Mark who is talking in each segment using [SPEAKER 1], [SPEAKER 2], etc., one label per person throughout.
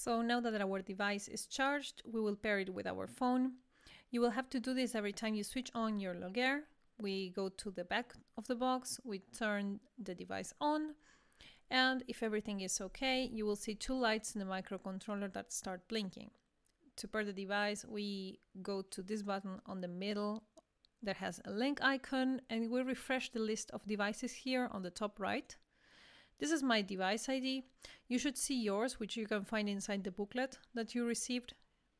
[SPEAKER 1] So now that our device is charged, we will pair it with our phone. You will have to do this every time you switch on your LogAir. We go to the back of the box, we turn the device on, and if everything is okay, you will see two lights in the microcontroller that start blinking. To pair the device, we go to this button on the middle that has a link icon, and we refresh the list of devices here on the top right. This is my device ID. You should see yours, which you can find inside the booklet that you received.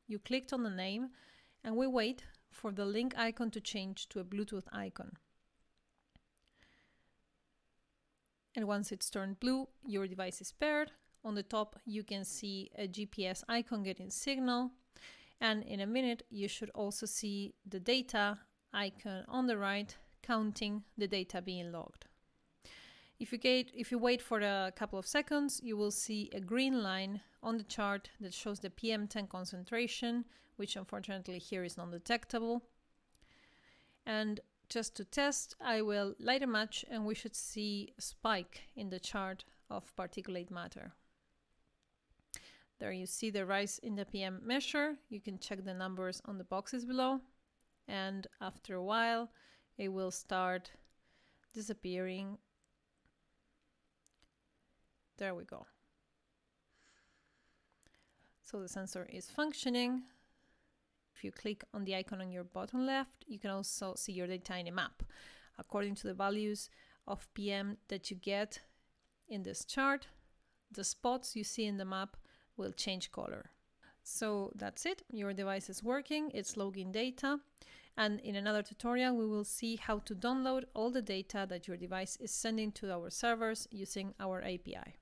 [SPEAKER 1] You clicked on the name, and we wait for the link icon to change to a Bluetooth icon. And once it's turned blue, your device is paired. On the top, you can see a GPS icon getting signal. And in a minute, you should also see the data icon on the right, counting the data being logged. If you wait for a couple of seconds, you will see a green line on the chart that shows the PM10 concentration, which unfortunately here is non-detectable. And just to test, I will light a match and we should see a spike in the chart of particulate matter. There you see the rise in the PM measure. You can check the numbers on the boxes below. And after a while, it will start disappearing. There we go. So the sensor is functioning. If you click on the icon on your bottom left, you can also see your data in a map. According to the values of PM that you get in this chart, the spots you see in the map will change color. So that's it. Your device is working, it's logging data. And in another tutorial, we will see how to download all the data that your device is sending to our servers using our API.